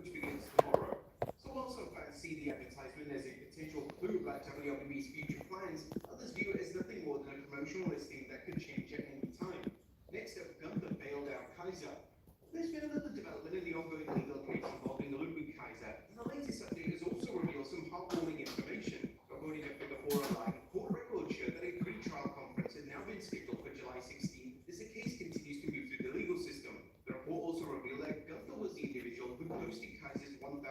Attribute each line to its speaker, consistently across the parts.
Speaker 1: which begins tomorrow. So while some fans see the advertisement as a potential clue about WWE's future plans, others view it as nothing more than a promotional listing that could change at any time. Next up, Gunther bailed out Kaiser. There's been another development in the ongoing legal case involving Ludwig Kaiser, and the latest update has also revealed some heartwarming information. According to Figure 4 Online, court records show that a pre-trial conference had now been scheduled for July 16th as the case continues to move through the legal system. The report also revealed that Gunther was the individual who posted Kaiser's $1,000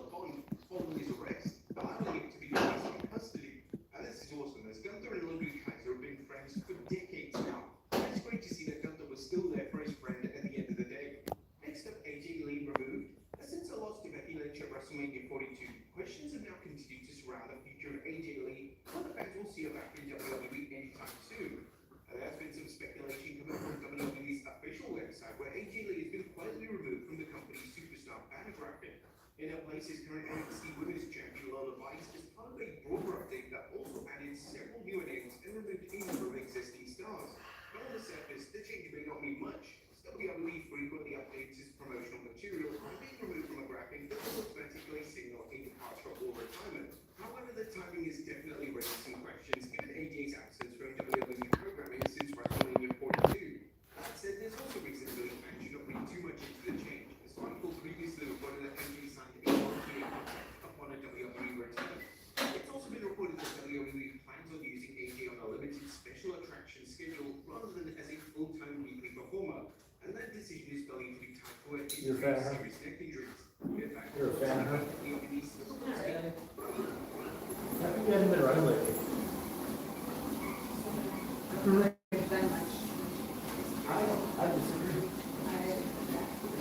Speaker 1: bond following his arrest, allowing him to be released from custody. And this is awesome, as Gunther and Ludwig Kaiser have been friends for decades now. And it's great to see that Gunther was still there for his friend at the end of the day. Next up, AJ Lee removed. Since a loss to Becky Lynch at WrestleMania 42, questions have now continued to surround the future of AJ Lee, whether fans will see her back in WWE anytime soon. There's been some speculation coming from WWE's official website, where AJ Lee has been quietly removed from the company's superstar banner graphic. In her place is current NXT Women's Champion Lola Vice as part of a broader update that also added several newer names and removed a number of existing stars. But on the surface, the change may not mean much. WWE frequently updates its promotional material, and being removed from a graphic doesn't automatically signal a departure or retirement. However, the timing is definitely raising some questions given AJ's absence from WWE programming since WrestleMania 42. That said, there's also reason to believe fans should not read too much into the change, as Michael previously reported that AJ signed a one-year contract upon a WWE return. It's also been reported that WWE plans on using AJ on a limited special attraction schedule rather than as a full-time weekly performer. And that decision is believed to be tied to a history of serious neck injuries.
Speaker 2: You're a fan, huh? I think you haven't been running lately. I disagree.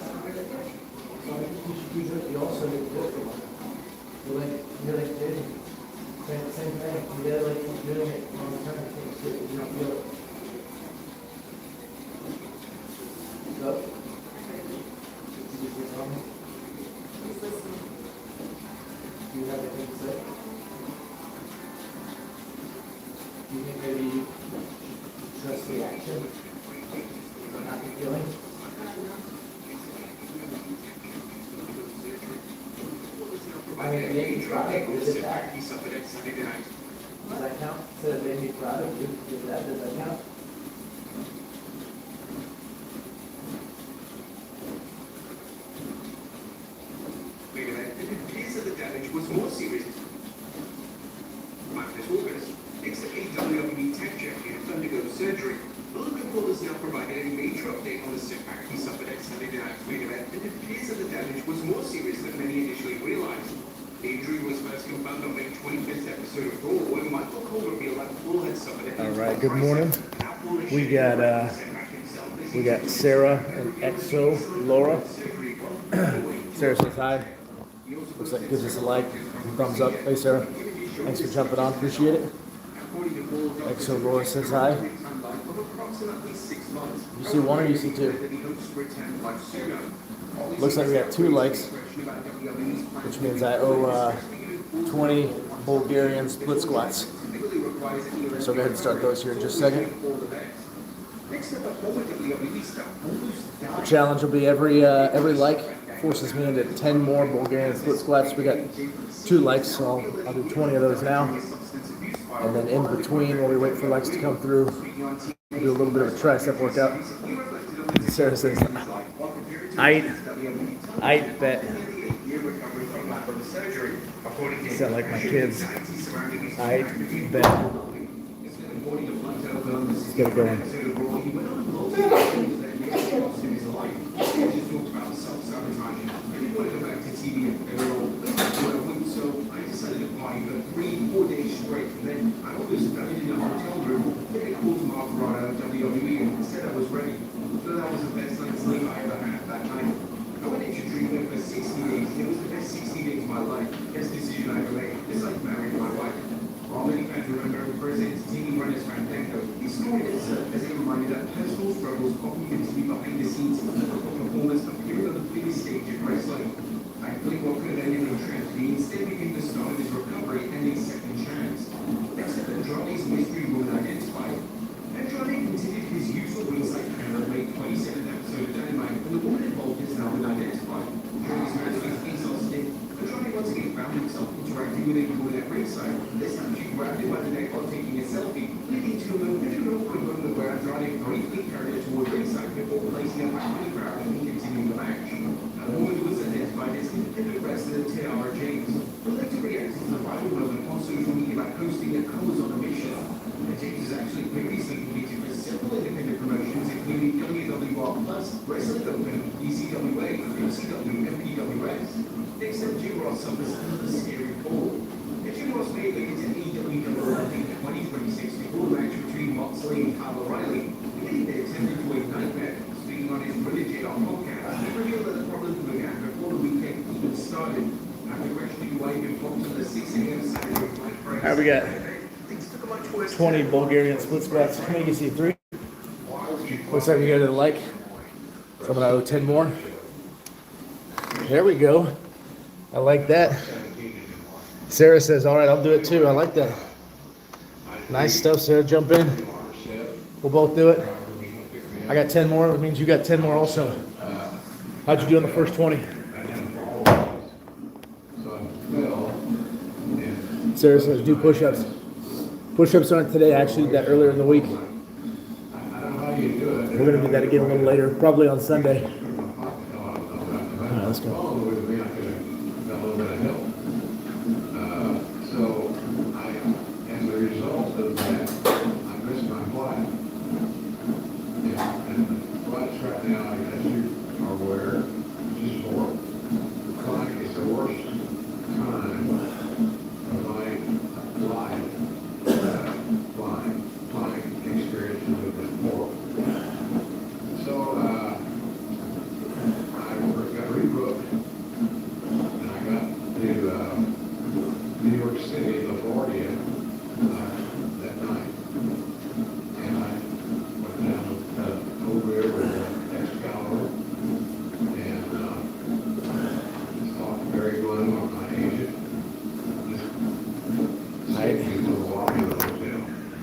Speaker 2: So I think you should do that. You also need to do it. You're like Disney. Same thing. You gotta like keep doing it all the time. You don't feel it. So, do you have anything to say? Do you think maybe you trust the action or not the feeling? I mean, it made me cry. Does that count? So it made me cry. Does that count?
Speaker 1: Was more serious. This August, next a WWE Tag Champion undergo surgery. Logan Paul has now provided a major update on the setback he suffered at Sunday night's main event, and it appears that the damage was more serious than many initially realized. The injury was first confirmed on May 25th episode of Raw, when Michael Cole revealed that Paul had suffered a
Speaker 3: all right, good morning. We got Sarah and Exo Laura. Sarah says hi. Looks like it gives us a like, thumbs up. Hey Sarah, thanks for jumping on, appreciate it. Exo Laura says hi. You see one or you see two? Looks like we got 2 likes, which means I owe 20 Bulgarian split squats. So go ahead and start those here in just a second. The challenge will be every like forces me into 10 more Bulgarian split squats. We got 2 likes, so I'll do 20 of those now. And then in between, while we wait for likes to come through, we'll do a little bit of a tricep workout. Sarah says, I bet. Sound like my kids. I bet. Let's get it going.
Speaker 1: So I decided to party for 3-4 days straight, and then I always stuck in the hotel room, then I called Mark Rada, WWE, and said I was ready. So that was the best night's sleep I ever had that night. I went into treatment for 60 days, and it was the best 60 days of my life. Best decision I ever made. It's like marrying my wife. While many fans remember him for his entertaining run as Fandango, his story did serve as a reminder that personal struggles often continue behind the scenes of difficult performers appearing on the biggest stage in wrestling. Thankfully, what could have ended in tragedy instead became the start of his recovery and a second chance. Next up, Andrade's mystery woman identity finding himself interacting with a woman at ringside. This time she grabbed him by the neck while taking a selfie, leading to an awkward moment where Andrade briefly carried her toward ringside before placing her back in the crowd and continuing the match. And the woman was identified as independent wrestler T.R. James, who later reacted to the viral moment on social media by posting a colors on a mission. And James has actually previously competed for several independent promotions, including WWR Plus, Wrestling Open, ECWA, WCW, and PWS. Next up, Jim Ross suffers another scary fall. Jim Ross made it into AEW in 2026 before the match between Moxley and Kyle O'Reilly. Beginning there tended to a nightmare. Speaking on his British JR podcast, he revealed that the problems began before the weekend even started. After questioning why he'd been blocked on the 6 a.m. Saturday Night Friday.
Speaker 3: All right, we got 20 Bulgarian split squats. How many can you see? 3? Looks like we go to the like. So I'm gonna owe 10 more. There we go. I like that. Sarah says, all right, I'll do it too. I like that. Nice stuff, Sarah. Jump in. We'll both do it. I got 10 more. It means you got 10 more also. How'd you do on the first 20? Sarah says, do push-ups. Push-ups aren't today. I actually did that earlier in the week. We're going to do that again a little later, probably on Sunday. All right, let's go.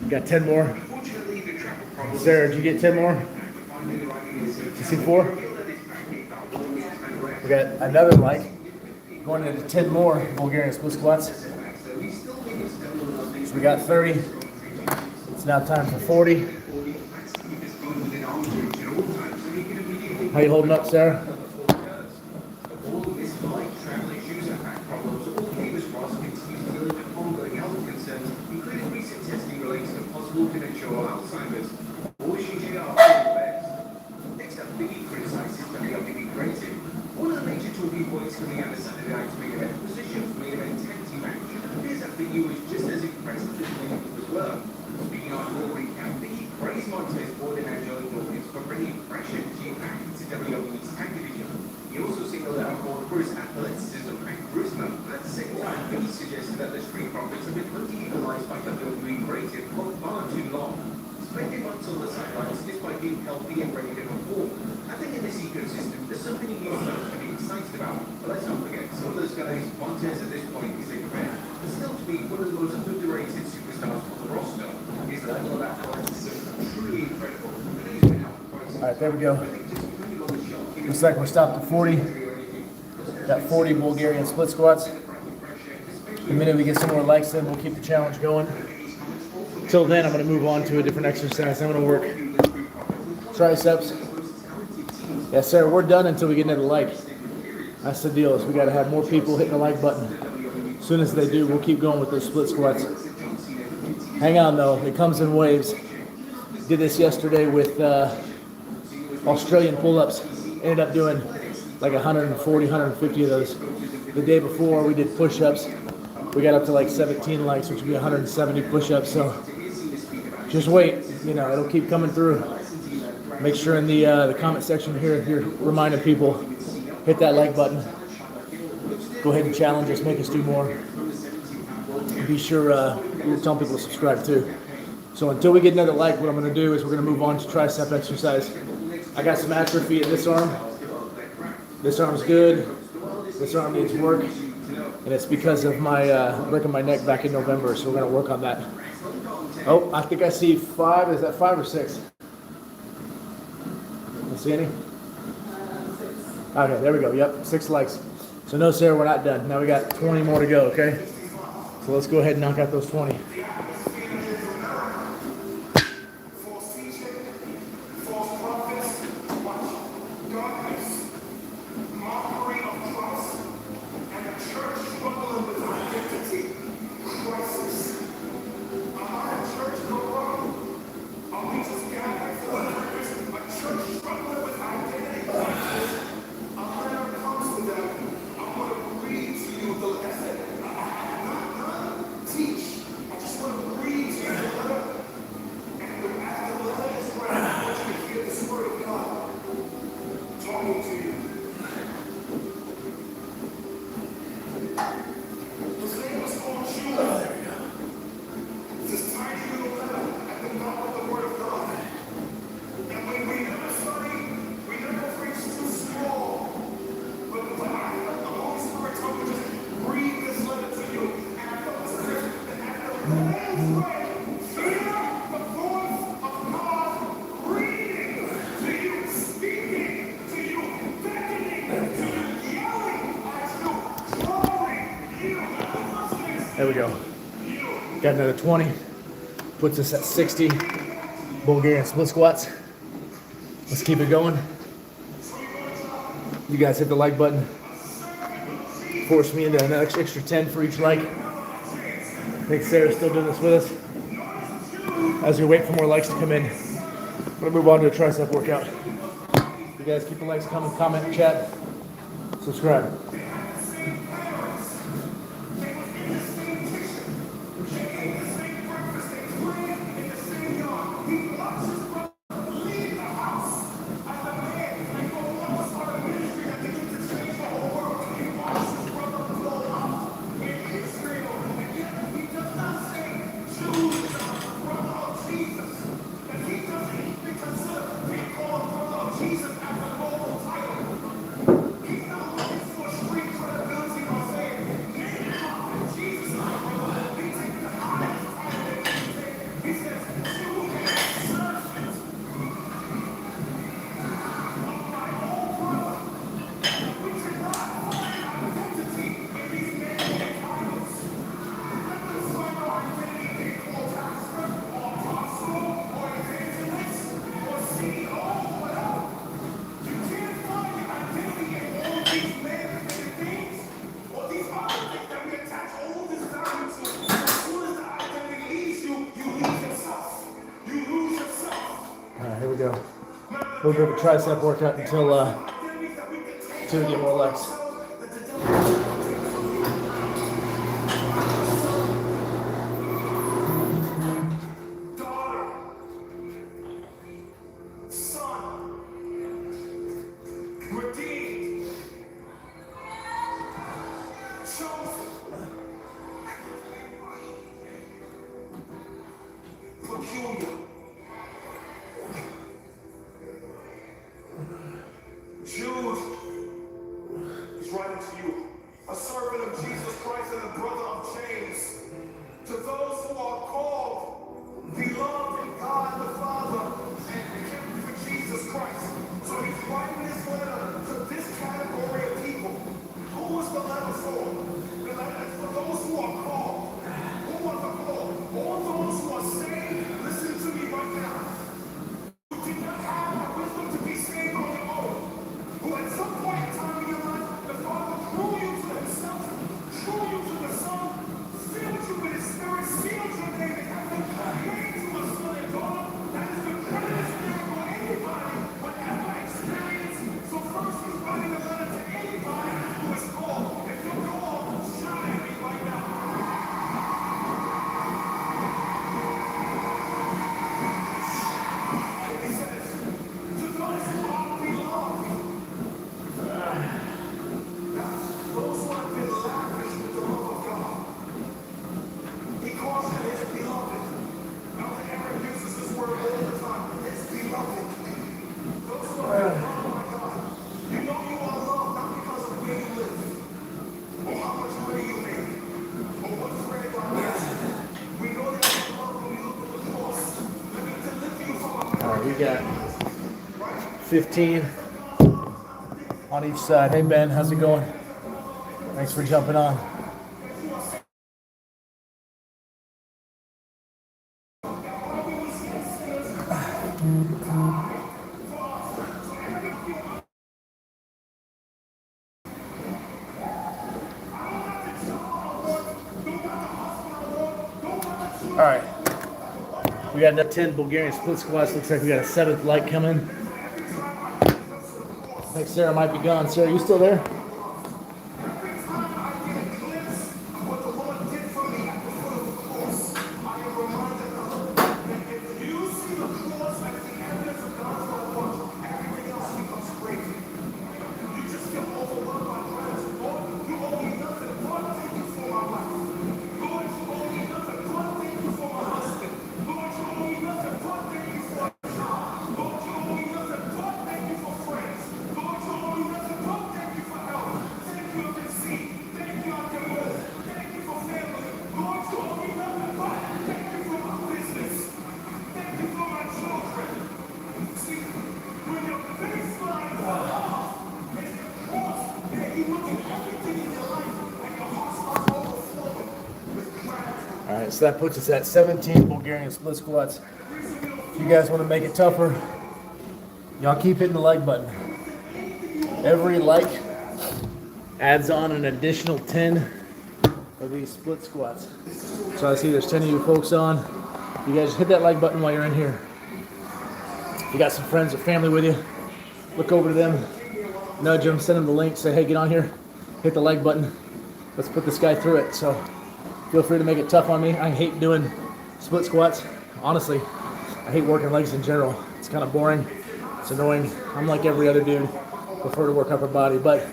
Speaker 3: Got 10 more. Sarah, did you get 10 more? You see 4? We got another like. Going into 10 more Bulgarian split squats. So we got 30. It's now time for 40. How you holding up, Sarah? Alright, there we go. Looks like we're stopped at 40. Got 40 Bulgarian split squats. The minute we get some more likes in, we'll keep the challenge going. Till then, I'm going to move on to a different exercise. I'm going to work triceps. Yeah, Sarah, we're done until we get another like. That's the deal, is we got to have more people hitting the like button. As soon as they do, we'll keep going with those split squats. Hang on, though. It comes in waves. Did this yesterday with Australian pull-ups. Ended up doing like 140, 150 of those. The day before, we did push-ups. We got up to like 17 likes, which would be 170 push-ups. So just wait. You know, it'll keep coming through. Make sure in the comment section here, if you're reminding people, hit that like button. Go ahead and challenge us. Make us do more. Be sure we'll tell people to subscribe too. So until we get another like, what I'm going to do is we're going to move on to tricep exercise. I got some atrophy in this arm. This arm's good. This arm needs work. And it's because of my breaking my neck back in November, so we're going to work on that. Oh, I think I see 5. Is that 5 or 6? You see any? Okay, there we go. Yep, 6 likes. So no, Sarah, we're not done. Now we got 20 more to go, okay? So let's go ahead and knock out those 20.
Speaker 1: False teaching, false prophets, watch, darkness, mockery of Christ, and the church struggling with identity crisis. Am I a church go wrong? Are we just gathering for a purpose? A church struggling with identity crisis. A letter comes to them. I want to read to you the lesson. Not teach. I just want to read to you the letter. And as the letter is read, I want you to hear the Spirit of God talking to you. His name was called Jude. This tiny little letter at the top of the Word of God. And when we never study, we never preach too small. But the Holy Spirit told me to just read this letter to you. And I felt this as the letter is read, hear the voice of God reading to you, speaking to you, beckoning to you, yelling at you, drawing you.
Speaker 3: There we go. Got another 20. Puts us at 60 Bulgarian split squats. Let's keep it going. You guys hit the like button. Force me into an extra 10 for each like. I think Sarah's still doing this with us. As we wait for more likes to come in, I'm gonna move on to a tricep workout. You guys keep the likes coming, comment, chat, subscribe. Here we go. We'll do a tricep workout until we get more legs.
Speaker 1: Jude is writing to you, a servant of Jesus Christ and a brother of James, to those who are called, beloved in God the Father, and kept for Jesus Christ. So he's writing this letter to this category of people. Who is the letter for? The letter is for those who are called. Who are the called? All those who are saved, listen to me right now. Who did not have the wisdom to be saved on your own. Who at some point in time in your life, the Father drew you to himself, drew you to the Son, filled you with his Spirit, sealed your name in heaven, made you a son and daughter. That is the greatest miracle anybody would ever experience. So first he's writing a letter to anybody who is called. If you're called, shout at me right now. He says, to those who are beloved, those who have been lavished with the love of God. He calls them his beloved. Now that Aaron uses this word all the time, his beloved. Those who are loved by God. You know you are loved not because of where you live, or how much money you make, or what friend you have. We know that you love when we look at the cross. Let me deliver you from a
Speaker 3: All right, we got 15 on each side. Hey Ben, how's it going? Thanks for jumping on. All right. We got another 10 Bulgarian split squats. Looks like we got a 7th light coming. I think Sarah might be gone. Sarah, you still there? All right, so that puts us at 17 Bulgarian split squats. If you guys want to make it tougher, y'all keep hitting the like button. Every like adds on an additional 10 of these split squats. So I see there's 10 of you folks on. You guys just hit that like button while you're in here. If you got some friends or family with you, look over to them, nudge them, send them the link, say, hey, get on here, hit the like button. Let's put this guy through it. So feel free to make it tough on me. I hate doing split squats. Honestly, I hate working legs in general. It's kind of boring. It's annoying. I'm like every other dude. Prefer to work upper body, but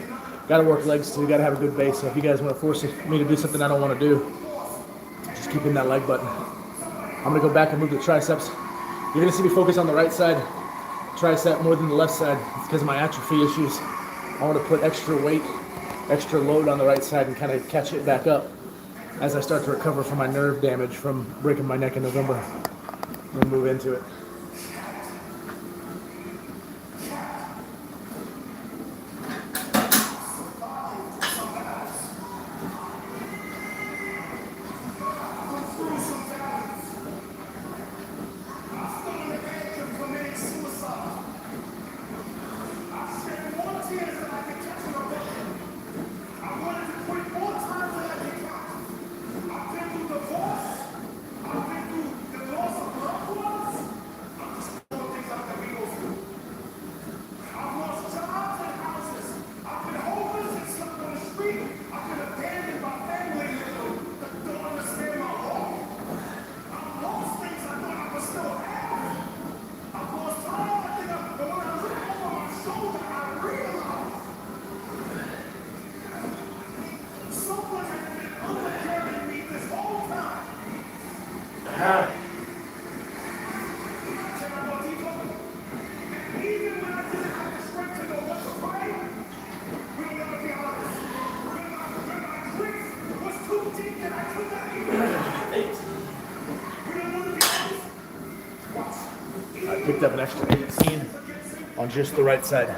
Speaker 3: gotta work legs too. Gotta have a good base. So if you guys want to force me to do something I don't want to do, just keep hitting that like button. I'm gonna go back and move the triceps. You're gonna see me focus on the right side tricep more than the left side. It's because of my atrophy issues. I want to put extra weight, extra load on the right side and kind of catch it back up as I start to recover from my nerve damage from breaking my neck in November. Then move into it. I picked up an extra 18 on just the right side.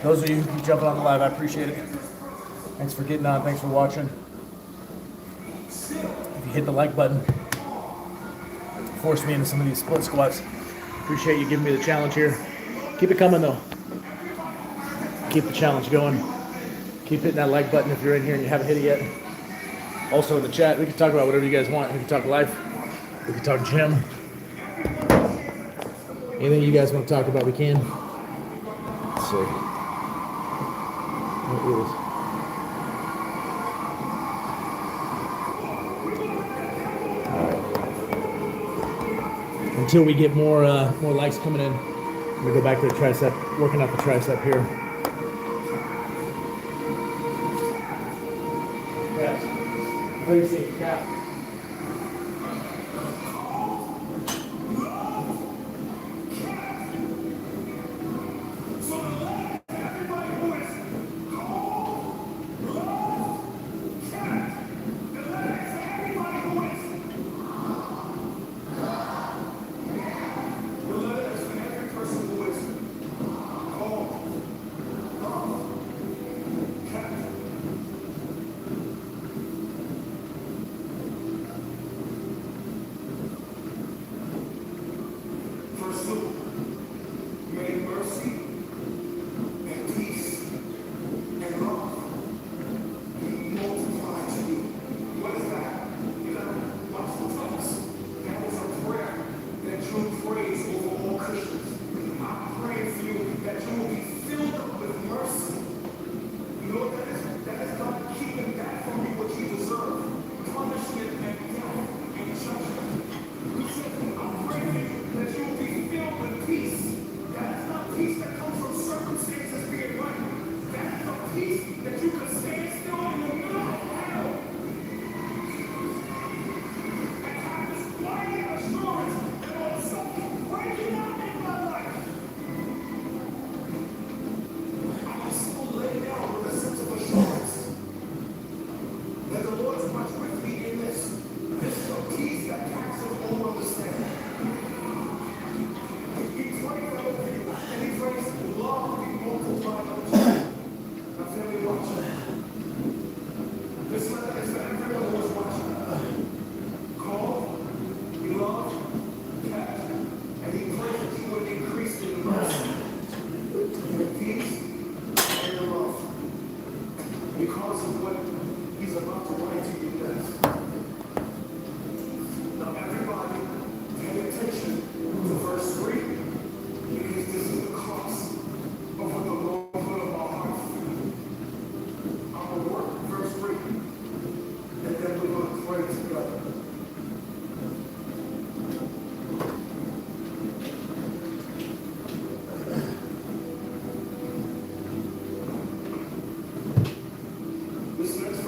Speaker 3: Those of you who jumping on the live, I appreciate it. Thanks for getting on. Thanks for watching. If you hit the like button, force me into some of these split squats. Appreciate you giving me the challenge here. Keep it coming though. Keep the challenge going. Keep hitting that like button if you're in here and you haven't hit it yet. Also in the chat, we can talk about whatever you guys want. We can talk life. We can talk gym. Anything you guys want to talk about, we can. Let's see. What is? Until we get more likes coming in, I'm gonna go back to the tricep, working out the tricep here. Yes. Please see, yeah.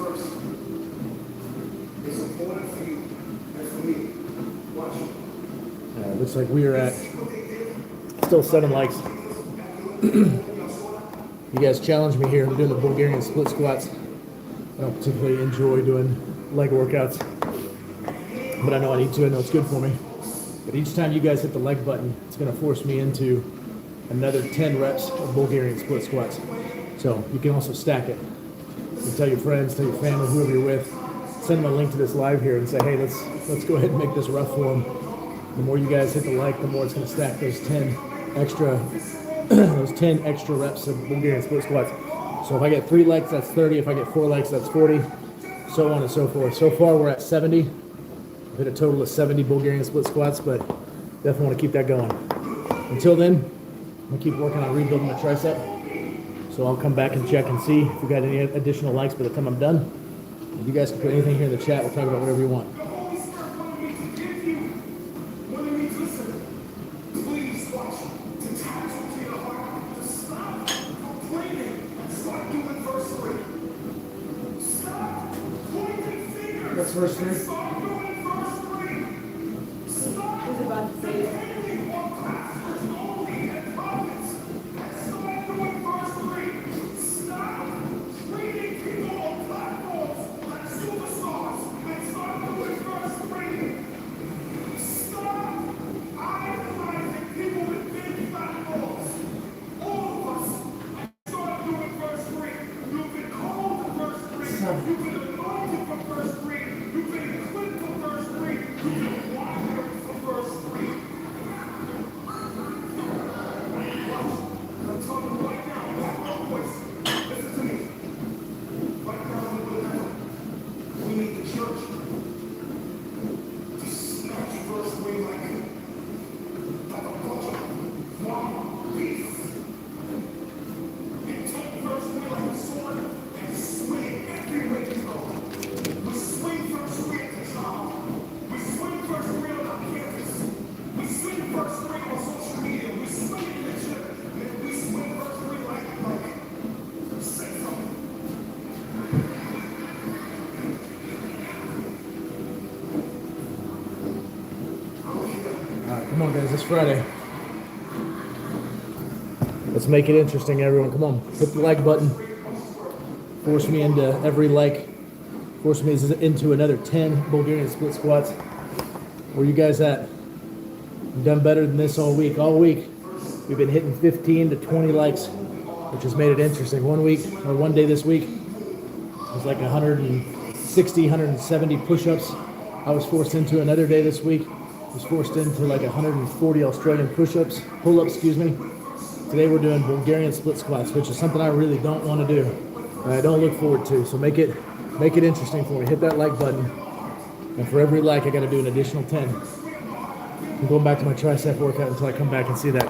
Speaker 1: first. It's important for you and for me. Watch.
Speaker 3: Looks like we are at still 7 likes. You guys challenged me here. I'm doing the Bulgarian split squats. I don't particularly enjoy doing leg workouts, but I know I need to. I know it's good for me. But each time you guys hit the like button, it's going to force me into another 10 reps of Bulgarian split squats. So you can also stack it. You can tell your friends, tell your family, whoever you're with, send them a link to this live here and say, hey, let's go ahead and make this rough for them. The more you guys hit the like, the more it's going to stack those 10 extra reps of Bulgarian split squats. So if I get 3 likes, that's 30. If I get 4 likes, that's 40. So on and so forth. So far, we're at 70. I've hit a total of 70 Bulgarian split squats, but definitely want to keep that going. Until then, I'm going to keep working on rebuilding my tricep. So I'll come back and check and see if we got any additional likes by the time I'm done. And you guys can put anything here in the chat. We'll talk about whatever you want.
Speaker 2: That's verse 3.
Speaker 4: Who's about to say it?
Speaker 3: Come on, guys, it's Friday. Let's make it interesting, everyone. Come on, hit the like button. Force me into every like. Force me into another 10 Bulgarian split squats. Where you guys at? We've done better than this all week. All week, we've been hitting 15 to 20 likes, which has made it interesting. One day this week, it was like 160, 170 push-ups. I was forced into another day this week. Was forced into like 140 Australian push-ups, pull-ups, excuse me. Today we're doing Bulgarian split squats, which is something I really don't want to do. I don't look forward to. So make it interesting for me. Hit that like button. And for every like, I got to do an additional 10. I'm going back to my tricep workout until I come back and see that.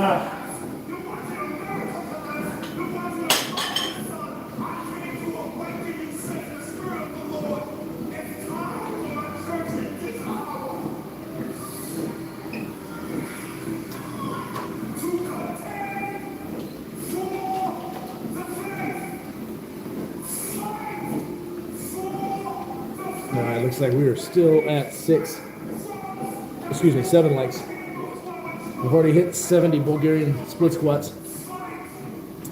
Speaker 3: All right, looks like we are still at 7 likes. We've already hit 70 Bulgarian split squats.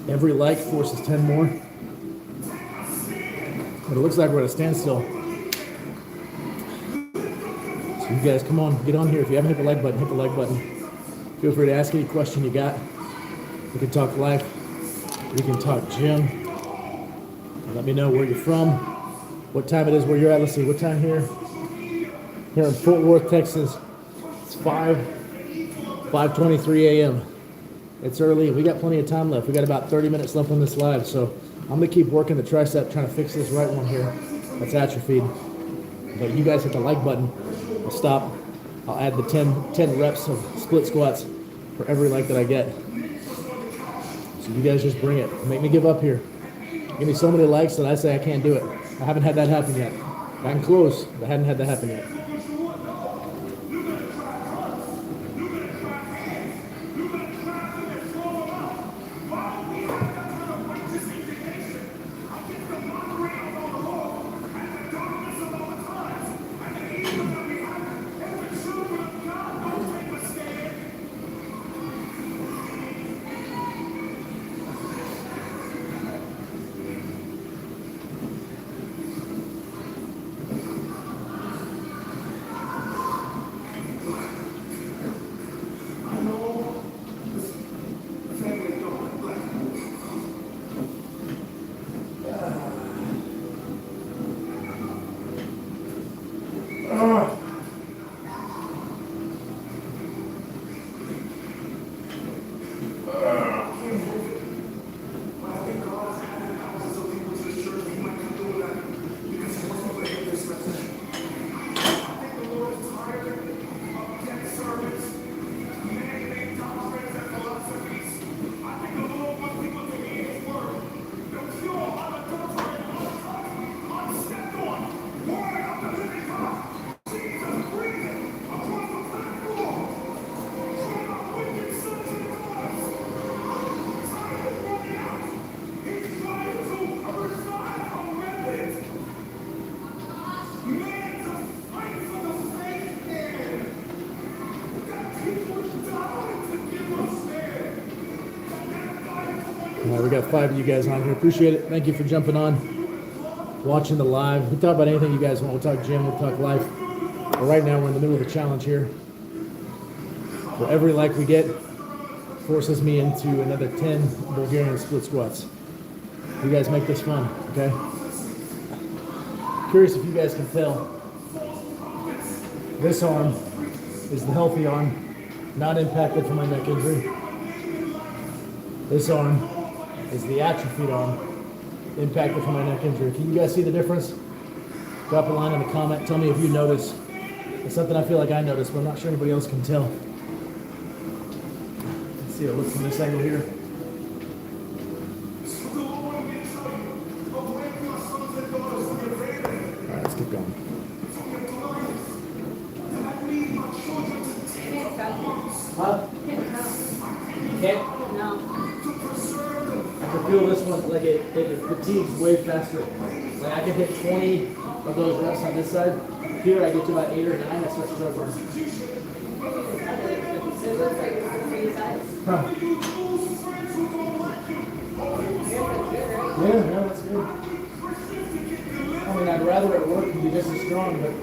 Speaker 3: Every like forces 10 more. But it looks like we're at a standstill. So you guys, come on, get on here. If you haven't hit the like button, hit the like button. Feel free to ask any question you got. We can talk life. We can talk gym. Let me know where you're from, what time it is where you're at. Let's see, what time here? Here in Fort Worth, Texas. It's 5:23 a.m. It's early. We got plenty of time left. We got about 30 minutes left on this live, so I'm gonna keep working the tricep, trying to fix this right one here. That's atrophied. But you guys hit the like button. I'll stop. I'll add the 10 reps of split squats for every like that I get. So you guys just bring it. Make me give up here. Give me so many likes that I say I can't do it. I haven't had that happen yet. I'm close, but I hadn't had that happen yet. We got 5 of you guys on here. Appreciate it. Thank you for jumping on, watching the live. We talk about anything you guys want. We'll talk gym, we'll talk life. But right now we're in the middle of a challenge here. For every like we get, forces me into another 10 Bulgarian split squats. You guys make this fun, okay? Curious if you guys can tell. This arm is the healthy arm, not impacted from my neck injury. This arm is the atrophied arm, impacted from my neck injury. Can you guys see the difference? Drop a line in the comment. Tell me if you notice. It's something I feel like I noticed, but I'm not sure anybody else can tell. Let's see how it looks from this angle here. All right, let's keep going. Huh? Can't?
Speaker 4: No.
Speaker 3: I can feel this one like it fatigues way faster. Like I can hit 20 of those reps on this side. Here I get to about 8 or 9, I start struggling.
Speaker 4: It looks like it's the same size.
Speaker 3: Huh. Yeah, no, that's good. I mean, I'd rather it work and be just as strong, but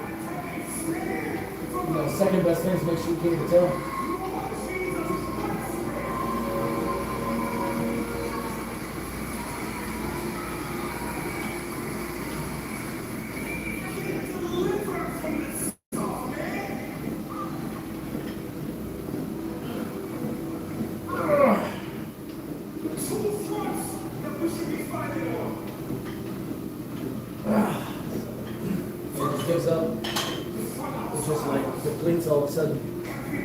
Speaker 3: you know, second best thing is make sure you keep the toe. Gives up. It just like depletes all of a sudden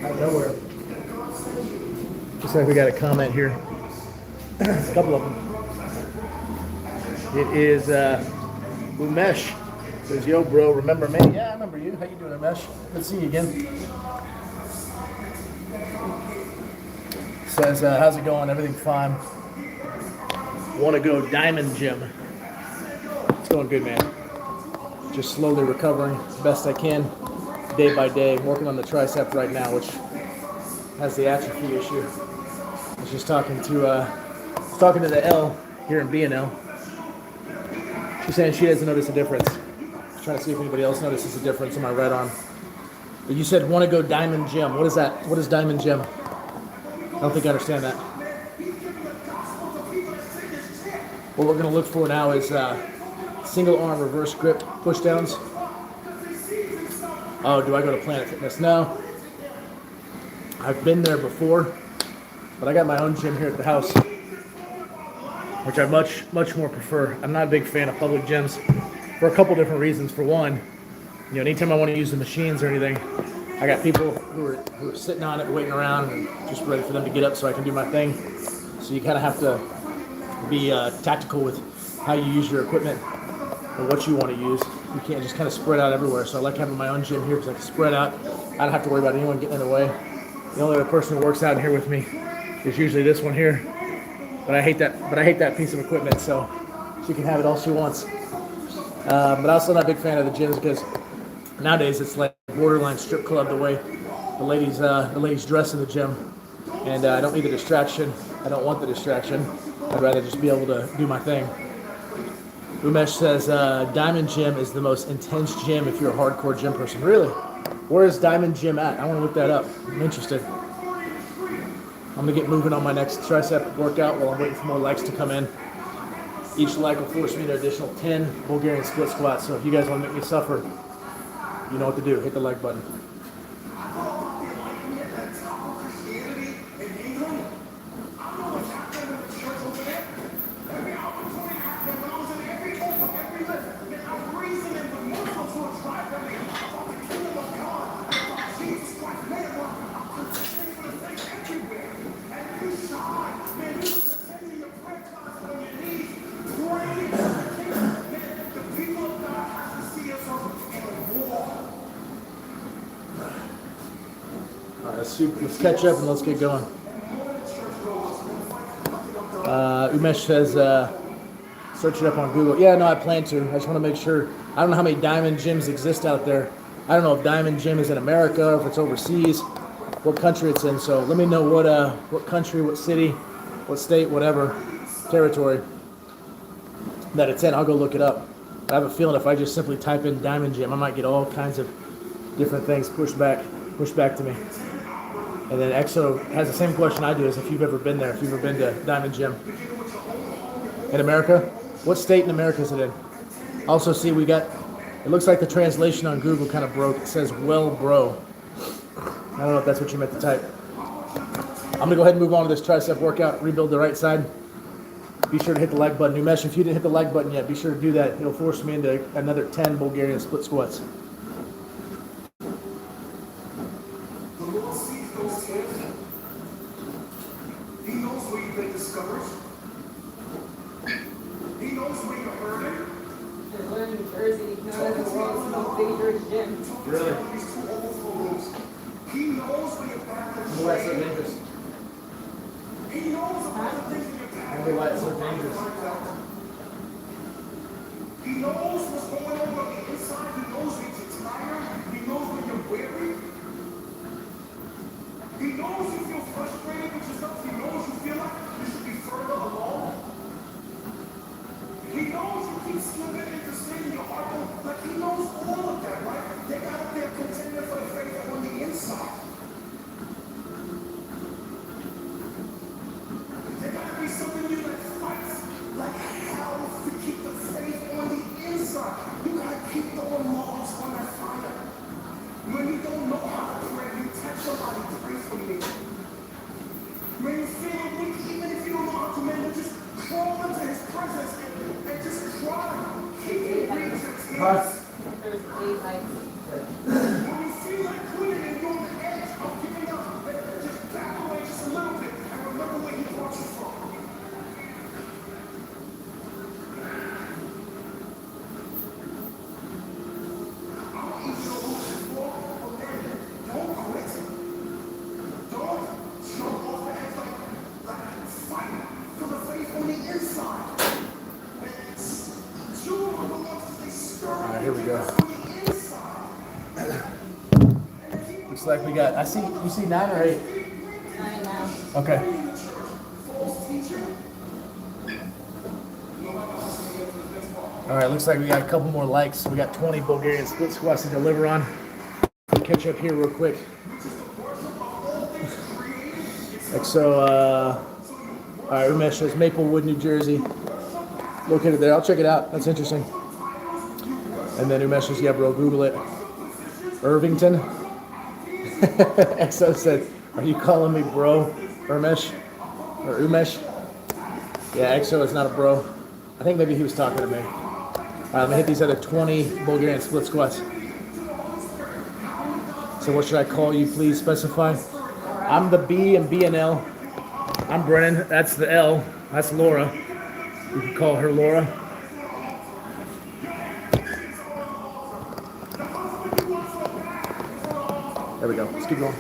Speaker 3: out of nowhere. Looks like we got a comment here. A couple of them. It is Umesh. Says, yo, bro, remember me? Yeah, I remember you. How you doing, Umesh? Good to see you again. Says, how's it going? Everything fine. Want to go diamond gym. It's going good, man. Just slowly recovering best I can, day by day. Working on the tricep right now, which has the atrophy issue. I was just talking to the L here in B&L. She's saying she doesn't notice a difference. Trying to see if anybody else notices a difference in my right arm. But you said want to go diamond gym. What is that? What is diamond gym? I don't think I understand that. What we're going to look for now is single arm reverse grip push downs. Oh, do I go to Planet Fitness? No. I've been there before, but I got my own gym here at the house, which I much more prefer. I'm not a big fan of public gyms for a couple different reasons. For one, anytime I want to use the machines or anything, I got people who are sitting on it, waiting around, and just ready for them to get up so I can do my thing. So you kind of have to be tactical with how you use your equipment and what you want to use. You can't just kind of spread out everywhere. So I like having my own gym here because I can spread out. I don't have to worry about anyone getting in the way. The only other person who works out in here with me is usually this one here. But I hate that piece of equipment, so she can have it all she wants. But I'm also not a big fan of the gyms because nowadays it's like borderline strip club the way the ladies dress in the gym, and I don't need the distraction. I don't want the distraction. I'd rather just be able to do my thing. Umesh says Diamond Gym is the most intense gym if you're a hardcore gym person. Really? Where is Diamond Gym at? I want to look that up. I'm interested. I'm going to get moving on my next tricep workout while I'm waiting for more legs to come in. Each leg will force me to an additional 10 Bulgarian split squats. So if you guys want to make me suffer, you know what to do. Hit the like button. Let's catch up and let's get going. Umesh says, search it up on Google. Yeah, no, I plan to. I just want to make sure. I don't know how many diamond gyms exist out there. I don't know if diamond gym is in America, or if it's overseas, what country it's in. So let me know what country, what city, what state, whatever territory that it's in. I'll go look it up. I have a feeling if I just simply type in diamond gym, I might get all kinds of different things pushed back to me. And then EXO has the same question I do, as if you've ever been there, if you've ever been to Diamond Gym. In America? What state in America is it in? Also, see, it looks like the translation on Google kind of broke. It says, well, bro. I don't know if that's what you meant to type. I'm going to go ahead and move on to this tricep workout, rebuild the right side. Be sure to hit the like button. Umesh, if you didn't hit the like button yet, be sure to do that. It'll force me into another 10 Bulgarian split squats.
Speaker 5: He knows where you've been discovered. He knows where you're hurting.
Speaker 4: There's one in New Jersey, known as the world's most dangerous gym.
Speaker 3: Really?
Speaker 5: He knows where you're back.
Speaker 3: Why it's so dangerous?
Speaker 5: He knows about the things in your past.
Speaker 3: Why it's so dangerous?
Speaker 5: He knows what's going on the inside. He knows when you're tired. He knows when you're weary. He knows you feel frustrated with yourself. He knows you feel like you should be further along. He knows you keep slipping into sin in your heart. Like he knows all of that, right? They got up there contending for the faith on the inside. There got to be something in you that fights like hell to keep the faith on the inside. You got to keep throwing logs on that fire. When you don't know how to pray, you text somebody to pray for you. When you feel weak, even if you don't know how to man, you just crawl into his presence and just cry. He can read your tears.
Speaker 4: There's 8 lights.
Speaker 5: When you feel like quitting and you're on the edge of giving up, just back away just a little bit and
Speaker 3: Looks like we got, you see 9 or 8?
Speaker 4: 9 now.
Speaker 3: Okay. All right, looks like we got a couple more likes. We got 20 Bulgarian split squats to deliver on. Catch up here real quick. Like so, all right, Umesh says Maplewood, New Jersey. Located there. I'll check it out. That's interesting. And then Umesh says, yeah, bro, Google it. Irvington. Exo said, are you calling me bro, Umesh? Or Umesh? Yeah, Exo is not a bro. I think maybe he was talking to me. All right, I'm gonna hit these other 20 Bulgarian split squats. So what should I call you? Please specify. I'm the B and B and L. I'm Brennan. That's the L. That's Laura. You can call her Laura. There we go. Let's keep going.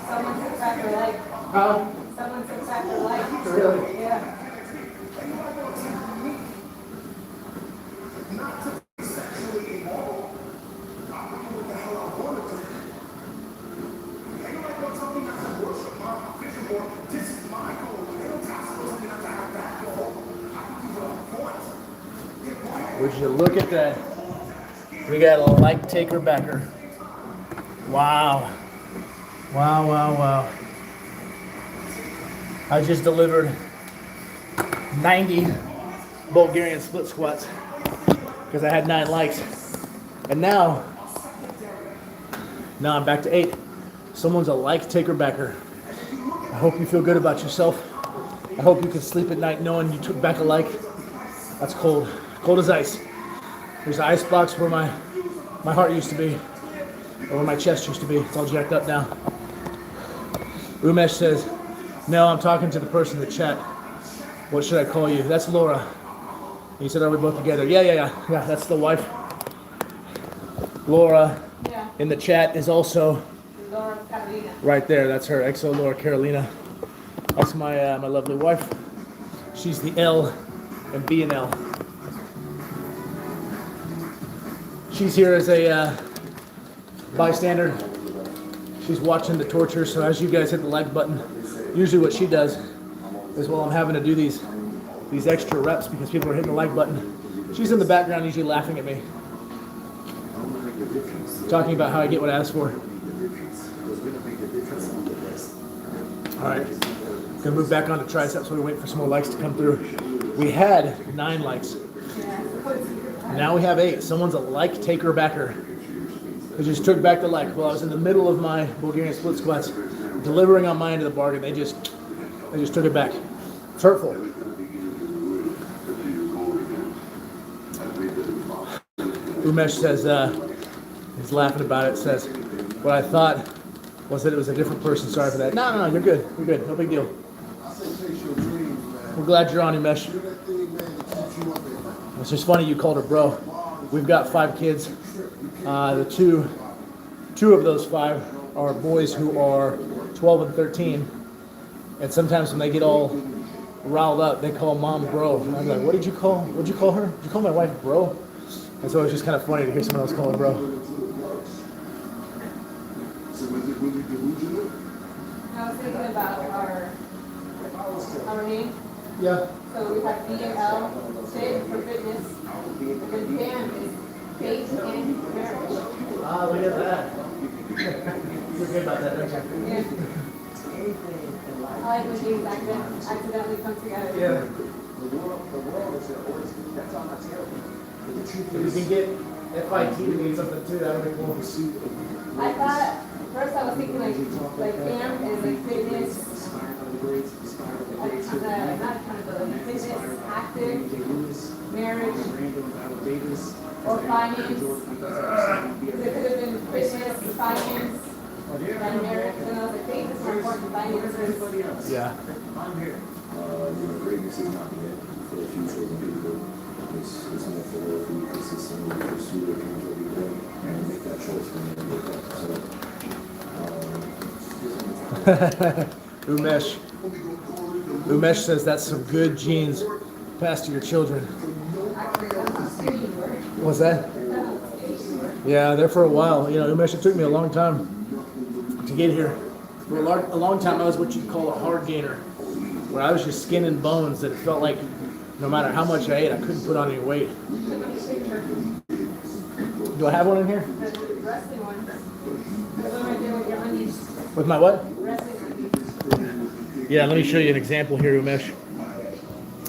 Speaker 4: Someone took back her leg.
Speaker 3: Huh?
Speaker 4: Someone took back her leg.
Speaker 3: Really?
Speaker 4: Yeah.
Speaker 3: Would you look at that? We got a like taker backer. Wow. Wow, wow, wow. I just delivered 90 Bulgarian split squats because I had 9 likes. And now I'm back to 8. Someone's a like taker backer. I hope you feel good about yourself. I hope you can sleep at night knowing you took back a like. That's cold. Cold as ice. There's an ice box where my heart used to be, or where my chest used to be. It's all jacked up now. Umesh says, no, I'm talking to the person in the chat. What should I call you? That's Laura. And he said, are we both together? Yeah, that's the wife. Laura
Speaker 4: Yeah.
Speaker 3: in the chat is also
Speaker 4: Laura Carolina.
Speaker 3: right there. That's her, XO Laura Carolina. That's my my lovely wife. She's the L and B and L. She's here as a bystander. She's watching the torture, so as you guys hit the like button, usually what she does is while I'm having to do these extra reps because people are hitting the like button, she's in the background usually laughing at me, talking about how I get what I asked for. All right, gonna move back on to triceps. We're waiting for some more likes to come through. We had 9 likes. Now we have 8. Someone's a like taker backer. They just took back the like. Well, I was in the middle of my Bulgarian split squats, delivering on my end of the bargain. They just took it back. It's hurtful. Umesh says, he's laughing about it, says, what I thought was that it was a different person. Sorry for that. No, you're good. You're good. No big deal. We're glad you're on, Umesh. It's just funny you called her bro. We've got 5 kids. The two of those 5 are boys who are 12 and 13. And sometimes when they get all riled up, they call mom bro. And I'm like, what'd you call her? Did you call my wife bro? And so it's just kind of funny to hear someone else call her bro.
Speaker 4: I was thinking about our name.
Speaker 3: Yeah.
Speaker 4: So we have B and L, fit for fitness, and then Pam is faith in marriage.
Speaker 2: Ah, look at that. You're good about that, don't you?
Speaker 4: Yeah. I like when things accidentally come together.
Speaker 2: Yeah. If you can get FIT to mean something too, that would be cool.
Speaker 4: I thought, first I was thinking like AMP is like fitness, not accountability, fitness, active, marriage, or finance. It could have been fitness, finance, and marriage. And I was like, faith is more important than finances.
Speaker 3: Yeah.
Speaker 5: I'm here. Greatness is not yet for the future of the people. It's more for those who consistently pursue their dreams every day and make that choice when they wake up. So,
Speaker 3: Umesh. Umesh says that's some good genes passed to your children. What's that? Yeah, there for a while. You know, Umesh, it took me a long time to get here. For a long time, I was what you'd call a hard gainer, where I was just skin and bones that it felt like no matter how much I ate, I couldn't put on any weight. Do I have one in here?
Speaker 4: Wrestling one. The one right there with your undies.
Speaker 3: With my what?
Speaker 4: Wrestling undies.
Speaker 3: Yeah, let me show you an example here, Umesh.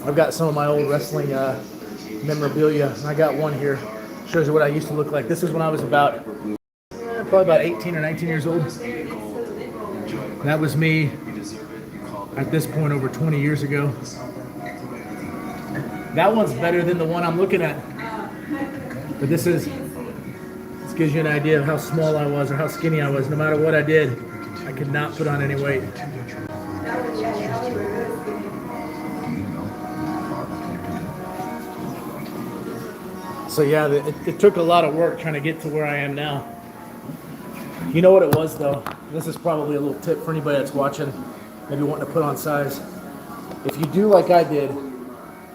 Speaker 3: I've got some of my old wrestling memorabilia, and I got one here. Shows you what I used to look like. This is when I was probably about 18 or 19 years old. That was me at this point over 20 years ago. That one's better than the one I'm looking at. But this gives you an idea of how small I was or how skinny I was. No matter what I did, I could not put on any weight. So yeah, it took a lot of work trying to get to where I am now. You know what it was though? This is probably a little tip for anybody that's watching, maybe wanting to put on size. If you do like I did,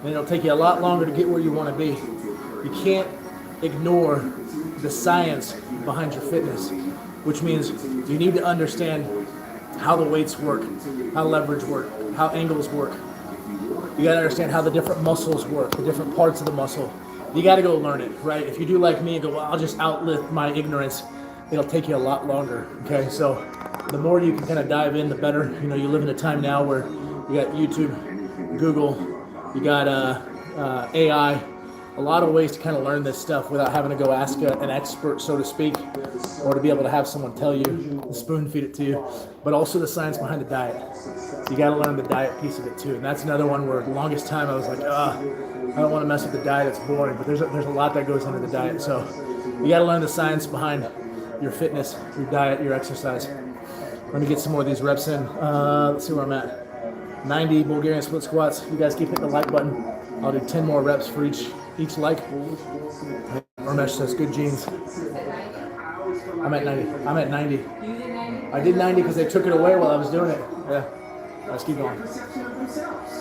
Speaker 3: then it'll take you a lot longer to get where you want to be. You can't ignore the science behind your fitness, which means you need to understand how the weights work, how leverage work, how angles work. You got to understand how the different muscles work, the different parts of the muscle. You got to go learn it, right? If you do like me and go, well, I'll just outlive my ignorance, it'll take you a lot longer, okay? So the more you can kind of dive in, the better. You know, you live in a time now where you got YouTube, Google, you got AI, a lot of ways to kind of learn this stuff without having to go ask an expert, so to speak, or to be able to have someone tell you, spoon feed it to you, but also the science behind the diet. So you got to learn the diet piece of it too. And that's another one where the longest time I was like, I don't want to mess with the diet, it's boring, but there's a lot that goes into the diet. So you got to learn the science behind your fitness, your diet, your exercise. Let me get some more of these reps in. Let's see where I'm at. 90 Bulgarian split squats. You guys keep hitting the like button. I'll do 10 more reps for each like. Ramesh says good genes. I'm at 90.
Speaker 4: You did 90?
Speaker 3: I did 90 because they took it away while I was doing it. Yeah. Let's keep going.
Speaker 5: perception of themselves.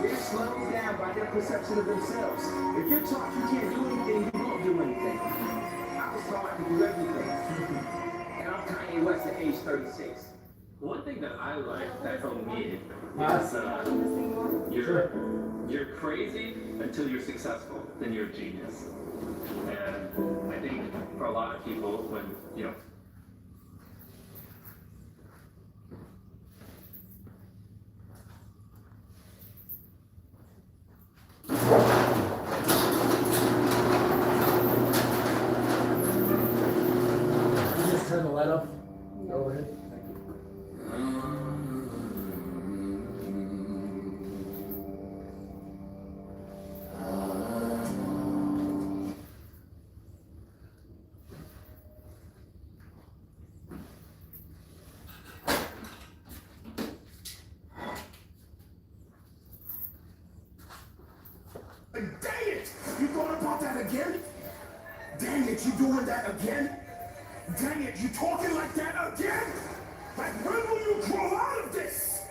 Speaker 5: They're slowed down by their perception of themselves. If you're taught you can't do anything, you won't do anything. I was taught I could do everything. And I'm Kanye West at age 36.
Speaker 6: One thing that I like that helped me is you're crazy until you're successful, then you're a genius. And I think for a lot of people, when
Speaker 3: Just turn the light off. Overhead.
Speaker 5: Dang it! You thought about that again? Dang it, you doing that again? Dang it, you talking like that again? Like, when will you grow out of this?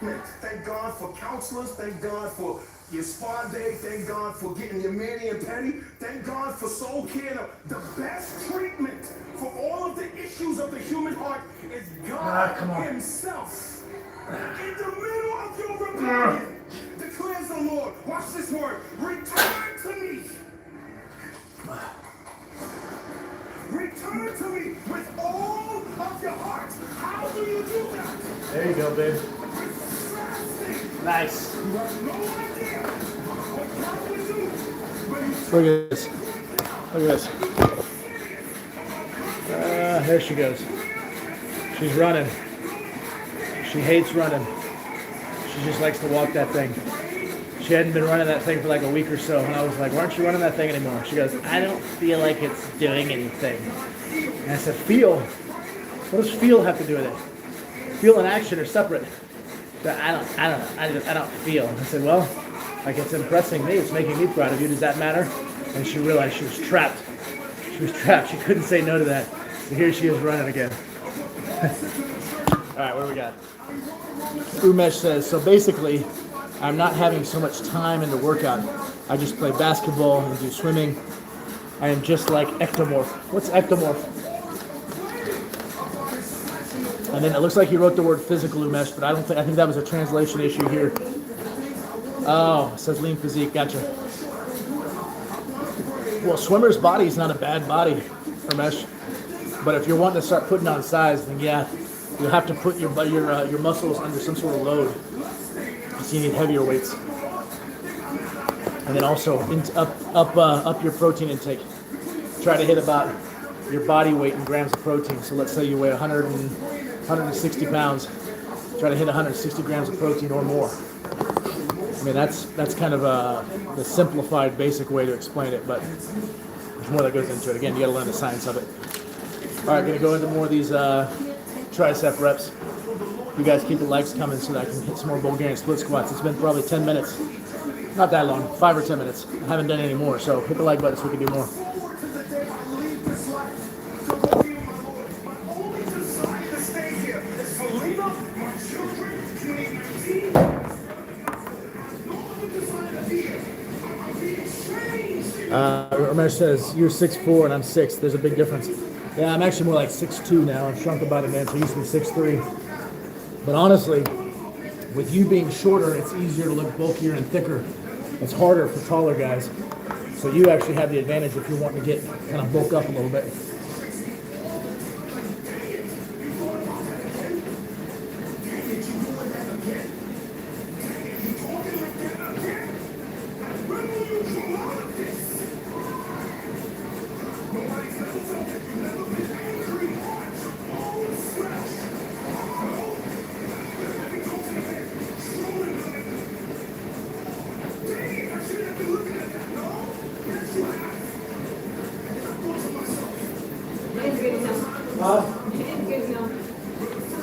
Speaker 5: Man, thank God for counselors. Thank God for your spa day. Thank God for getting your mani and pedi. Thank God for soul care. The best treatment for all of the issues of the human heart is God Himself. In the middle of your rebellion, declares the Lord. Watch this word. Return to me. Turn to me with all of your heart. How do you do that?
Speaker 3: There you go, babe. Nice.
Speaker 5: You have no idea what God will do when you
Speaker 3: Look at this. Look at this. There she goes. She's running. She hates running. She just likes to walk that thing. She hadn't been running that thing for like a week or so, and I was like, why aren't you running that thing anymore? She goes, I don't feel like it's doing anything. And I said, feel? What does feel have to do with it? Feel and action are separate. I don't feel. I said, well, like it's impressing me, it's making me proud of you. Does that matter? And she realized she was trapped. She was trapped. She couldn't say no to that. So here she is running again. All right, what do we got? Umesh says, so basically, I'm not having so much time in the workout. I just play basketball and do swimming. I am just like ectomorph. What's ectomorph? And then it looks like he wrote the word physical, Umesh, but I think that was a translation issue here. Oh, it says lean physique, gotcha. Well, swimmer's body is not a bad body, Umesh. But if you're wanting to start putting on size, then yeah, you'll have to put your muscles under some sort of load. So you need heavier weights. And then also up your protein intake. Try to hit about your body weight in grams of protein. So let's say you weigh 160 pounds. Try to hit 160 grams of protein or more. I mean, that's kind of the simplified, basic way to explain it, but there's more that goes into it. Again, you got to learn the science of it. All right, gonna go into more of these tricep reps. You guys keep the likes coming so that I can hit some more Bulgarian split squats. It's been probably 10 minutes. Not that long, 5 or 10 minutes. I haven't done any more, so hit the like button so we can do more. Ramesh says, you're 6'4" and I'm 6. There's a big difference. Yeah, I'm actually more like 6'2" now. I've shrunk about an inch. I used to be 6'3". But honestly, with you being shorter, it's easier to look bulkier and thicker. It's harder for taller guys. So you actually have the advantage if you're wanting to get kind of bulk up a little bit.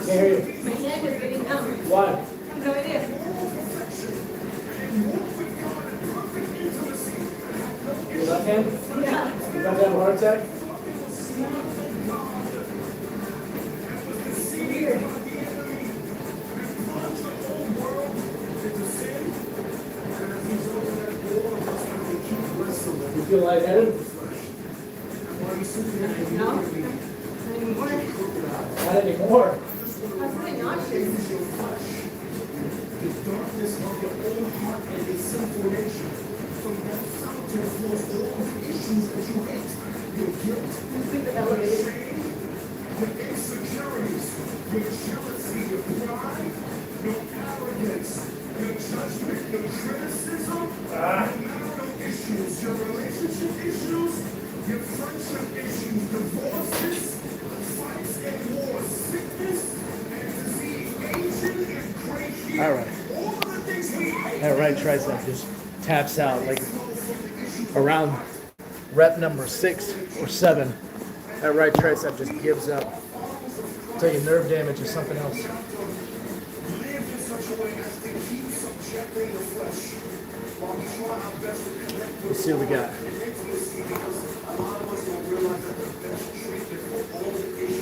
Speaker 3: Can't hear you.
Speaker 4: My neck is getting numb.
Speaker 3: Why?
Speaker 4: I have no idea.
Speaker 3: Your left hand?
Speaker 4: Yeah.
Speaker 3: You about to have a heart attack?
Speaker 4: Weird.
Speaker 3: You feel lightheaded?
Speaker 4: No? Not anymore.
Speaker 3: Not anymore.
Speaker 4: I was really nauseous. Sleep with elevated.
Speaker 3: All right. That right tricep just taps out like around rep number 6 or 7. That right tricep just gives up. Taking nerve damage is something else. Let's see what we got.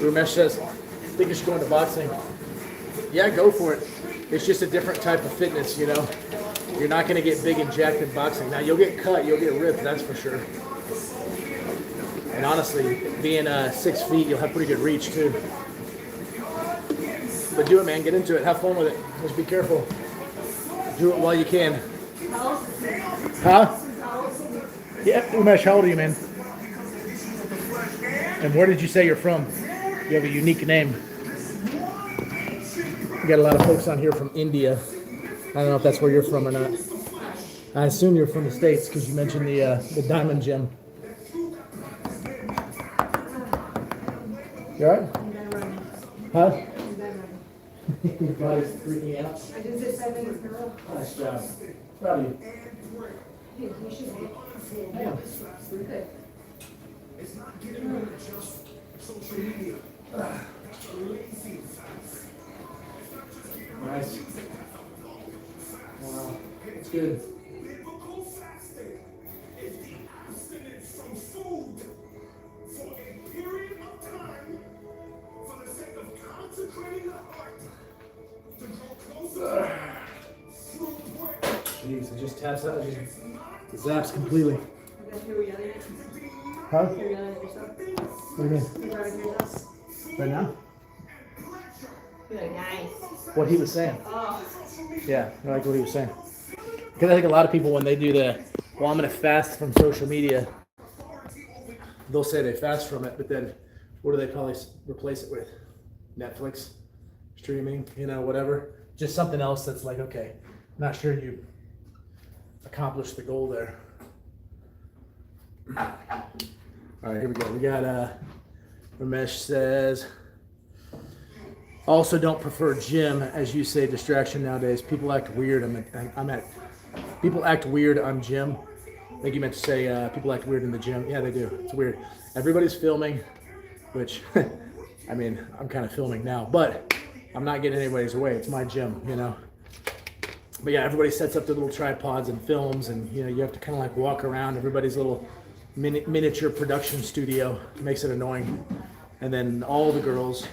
Speaker 3: Ramesh says, I think you should go into boxing. Yeah, go for it. It's just a different type of fitness, you know. You're not going to get big and jacked in boxing. Now, you'll get cut, you'll get ripped, that's for sure. And honestly, being 6 feet, you'll have pretty good reach, too. But do it, man. Get into it. Have fun with it. Just be careful. Do it while you can. Huh? Yeah, Umesh, how old are you, man? And where did you say you're from? You have a unique name. We got a lot of folks on here from India. I don't know if that's where you're from or not. I assume you're from the States because you mentioned the diamond gem. You alright? Huh? Your body's freaking out.
Speaker 4: I just did 7 minutes in a row.
Speaker 3: Nice job. Proud of you.
Speaker 4: Hey, you should be.
Speaker 3: Yeah.
Speaker 4: Pretty good.
Speaker 5: It's not getting rid of just social media. That's a lazy fast.
Speaker 3: Nice. Wow. It's good.
Speaker 5: Biblical fasting is the abstinence from food for a period of time for the sake of consecrating the heart to grow closer through prayer.
Speaker 3: Jeez, it just taps out. It zaps completely.
Speaker 4: That's who we're yelling at.
Speaker 3: Huh?
Speaker 4: You're yelling at yourself.
Speaker 3: What do you mean?
Speaker 4: You're driving yourself.
Speaker 3: Right now?
Speaker 4: You're like, nice.
Speaker 3: What he was saying.
Speaker 4: Oh.
Speaker 3: Yeah, I like what he was saying. Because I think a lot of people, when they do well, I'm going to fast from social media, they'll say they fast from it, but then what do they probably replace it with? Netflix, streaming, whatever. Just something else that's like, okay, not sure you accomplished the goal there. All right, here we go. We got, Ramesh says, also don't prefer gym, as you say, distraction nowadays. People act weird. People act weird on gym. I think you meant to say people act weird in the gym. Yeah, they do. It's weird. Everybody's filming, which, I mean, I'm kind of filming now, but I'm not getting anybody's away. It's my gym, But yeah, everybody sets up their little tripods and films, and you have to kind of like walk around everybody's little miniature production studio. It makes it annoying. And then all the girls,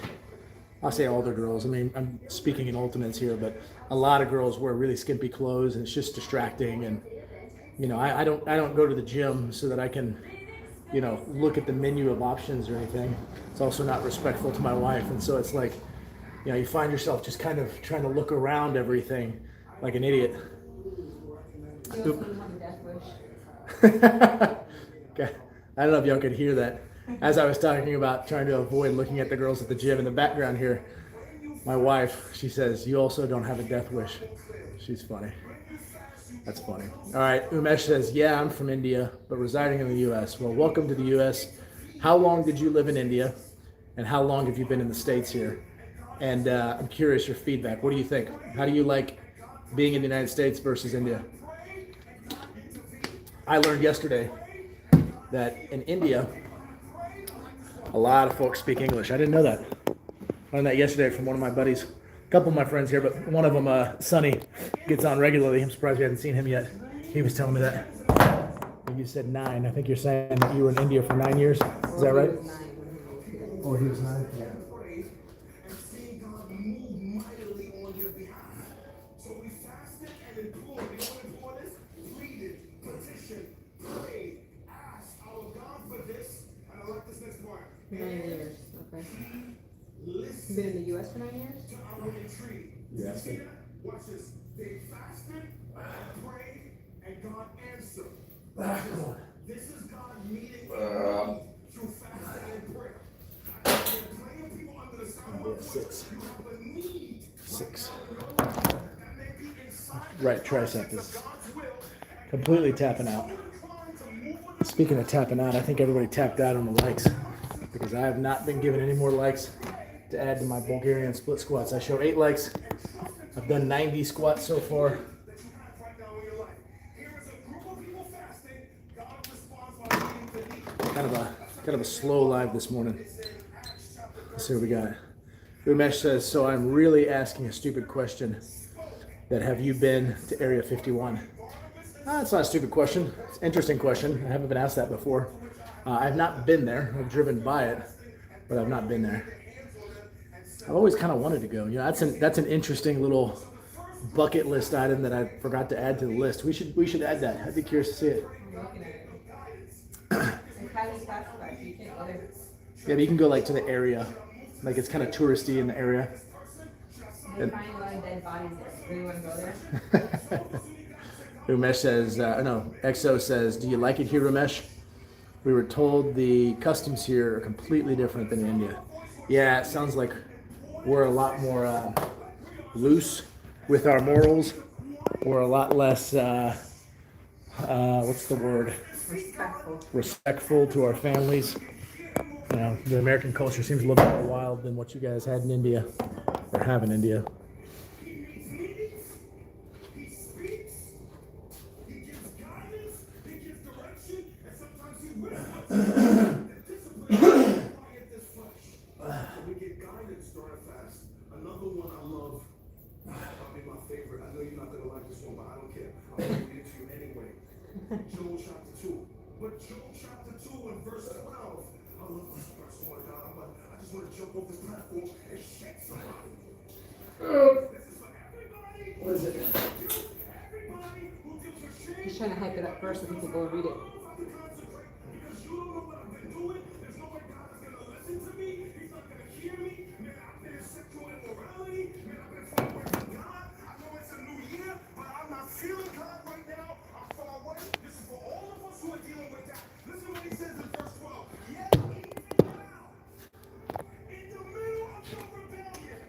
Speaker 3: I'll say all the girls, I mean, I'm speaking in ultimates here, but a lot of girls wear really skimpy clothes, and it's just distracting. And I don't go to the gym so that I can look at the menu of options or anything. It's also not respectful to my wife, and so it's like you find yourself just kind of trying to look around everything like an idiot.
Speaker 4: You also have a death wish.
Speaker 3: Okay. I don't know if y'all could hear that. As I was talking about trying to avoid looking at the girls at the gym in the background here, my wife, she says, you also don't have a death wish. She's funny. That's funny. All right. Umesh says, yeah, I'm from India, but residing in the U.S. Well, welcome to the U.S. How long did you live in India? And how long have you been in the States here? And I'm curious your feedback. What do you think? How do you like being in the United States versus India? I learned yesterday that in India, a lot of folks speak English. I didn't know that. I learned that yesterday from one of my buddies. A couple of my friends here, but one of them, Sonny, gets on regularly. I'm surprised we haven't seen him yet. He was telling me that. You said 9. I think you're saying that you were in India for 9 years. Is that right? Oh, he was 9? Yeah.
Speaker 5: And seeing God move mightily on your behalf. So we fasted and implored. You know what implored is? Pleaded, petitioned, prayed, asked our God for this. And I like this next part.
Speaker 4: 9 years. Okay.
Speaker 5: Listen
Speaker 4: You've been in the U.S. for 9 years?
Speaker 5: to our retreat.
Speaker 3: Yes.
Speaker 5: See that? Watch this. They fasted and prayed, and God answered. This is God meeting through fasting and prayer. They're praying people under the sound of my voice.
Speaker 3: 6.
Speaker 5: You have a need
Speaker 3: 6.
Speaker 5: that may be inside
Speaker 3: Right tricep is
Speaker 5: God's will.
Speaker 3: completely tapping out. Speaking of tapping out, I think everybody tapped out on the likes because I have not been given any more likes to add to my Bulgarian split squats. I show 8 likes. I've done 90 squats so far. Kind of a slow live this morning. Let's see what we got. Umesh says, so I'm really asking a stupid question. That have you been to Area 51? It's not a stupid question. It's an interesting question. I haven't been asked that before. I've not been there. I've driven by it, but I've not been there. I've always kind of wanted to go. That's an interesting little bucket list item that I forgot to add to the list. We should add that. I'd be curious to see it. Yeah, but you can go like to the area, like it's kind of touristy in the area.
Speaker 4: They find a lot of dead bodies there. Do you want to go there?
Speaker 3: Umesh says, no, EXO says, do you like it here, Umesh? We were told the customs here are completely different than India. Yeah, it sounds like we're a lot more loose with our morals. We're a lot less, what's the word? Respectful to our families. You know, the American culture seems a little bit more wild than what you guys had in India, or have in India.
Speaker 5: Another one I love, probably my favorite. I know you're not gonna like this one, but I don't care. I'm gonna read it to you anyway. Joel chapter 2. But Joel chapter 2 and verse 12. I love this verse, oh my God. I just want to jump off this platform and shake somebody. This is for everybody.
Speaker 2: What is it?
Speaker 5: Everybody who gives a shame.
Speaker 4: He's trying to hype it up first so people go read it.
Speaker 5: Because you don't know what I've been doing. There's no way God is gonna listen to me. He's not gonna hear me. Man, I've been in sexual immorality. Man, I've been far away from God. I know it's a new year, but I'm not feeling God right now. I'm far away. This is for all of us who are dealing with that. Listen what he says in verse 12. Yet even now, in the middle of your rebellion,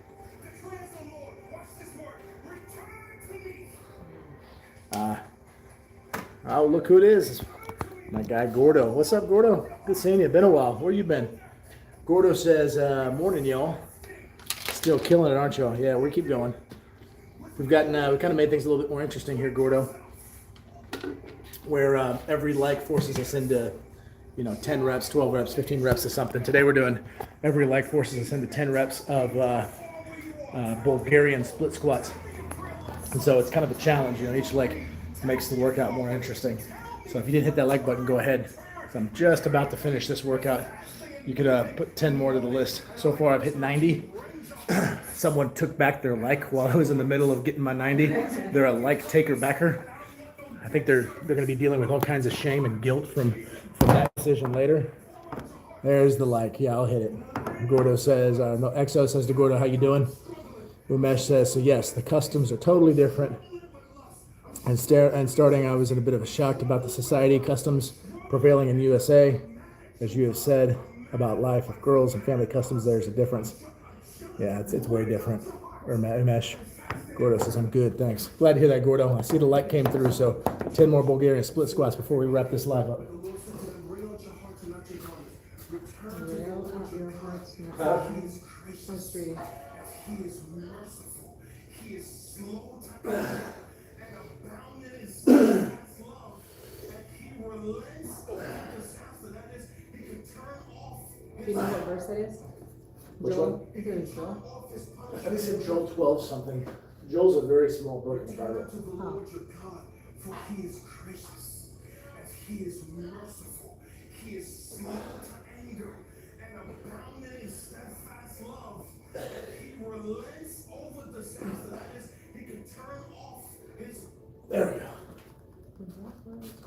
Speaker 5: declares the Lord. Watch this word. Return to me.
Speaker 3: Oh, look who it is. My guy Gordo. What's up, Gordo? Good seeing you. Been a while. Where you been? Gordo says, morning, y'all. Still killing it, aren't y'all? Yeah, we keep going. We've gotten, we kind of made things a little bit more interesting here, Gordo. Where every like forces us into, 10 reps, 12 reps, 15 reps of something. Today we're doing every like forces us into 10 reps of Bulgarian split squats. And so it's kind of a challenge, each leg makes the workout more interesting. So if you didn't hit that like button, go ahead. So I'm just about to finish this workout. You could put 10 more to the list. So far I've hit 90. Someone took back their like while I was in the middle of getting my 90. They're a like taker backer. I think they're going to be dealing with all kinds of shame and guilt from that decision later. There's the like. Yeah, I'll hit it. Gordo says, no, XO says to Gordo, how you doing? Umesh says, so yes, the customs are totally different. And starting, I was in a bit of a shock about the society customs prevailing in USA. As you have said about life of girls and family customs, there's a difference. Yeah, it's way different. Umesh. Gordo says, I'm good, thanks. Glad to hear that, Gordo. I see the light came through, so 10 more Bulgarian split squats before we wrap this live up.
Speaker 5: He is merciful. He is slow to anger and abounding in steadfast love. And he relents over disaster. That is, he can turn off
Speaker 4: Do you know what verse that is?
Speaker 3: Which
Speaker 4: Joel?
Speaker 3: one?
Speaker 4: Is it in Joel?
Speaker 3: I think it's in Joel 12 something. Joel's a very small book in the Bible.
Speaker 5: to the Lord your God, for he is gracious, and he is merciful. He is slow to anger and abounding in steadfast love. He relents over disaster. That is, he can turn off his.
Speaker 3: There we go.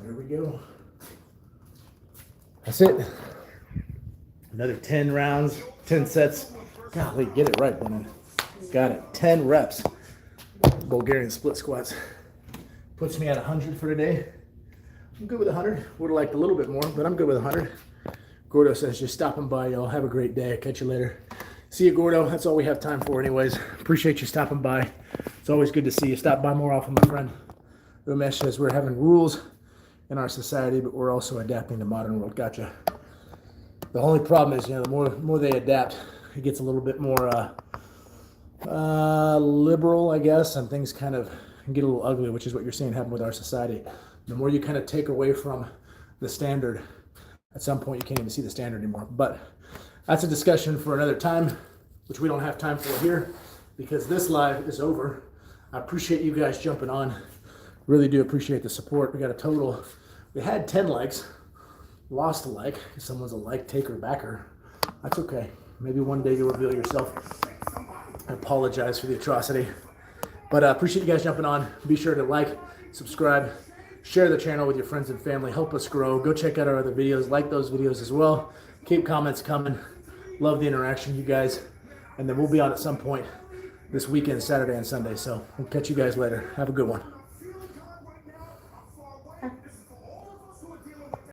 Speaker 3: There we go. That's it. Another 10 rounds, 10 sets. Golly, get it right, Brennan. Got it. 10 reps. Bulgarian split squats. Puts me at 100 for today. I'm good with 100. Would have liked a little bit more, but I'm good with 100. Gordo says, just stopping by, y'all. Have a great day. Catch you later. See you, Gordo. That's all we have time for anyways. Appreciate you stopping by. It's always good to see you. Stop by more often, my friend. Umesh says, we're having rules in our society, but we're also adapting to modern world. Gotcha. The only problem is, the more they adapt, it gets a little bit more liberal, I guess, and things kind of get a little ugly, which is what you're seeing happen with our society. The more you kind of take away from the standard, at some point you can't even see the standard anymore. But that's a discussion for another time, which we don't have time for here because this live is over. I appreciate you guys jumping on. Really do appreciate the support. We got a total, we had 10 likes, lost a like because someone's a like taker backer. That's okay. Maybe one day you'll reveal yourself. I apologize for the atrocity. But I appreciate you guys jumping on. Be sure to like, subscribe, share the channel with your friends and family. Help us grow. Go check out our other videos. Like those videos as well. Keep comments coming. Love the interaction, you guys. And then we'll be on at some point this weekend, Saturday and Sunday. So we'll catch you guys later. Have a good one.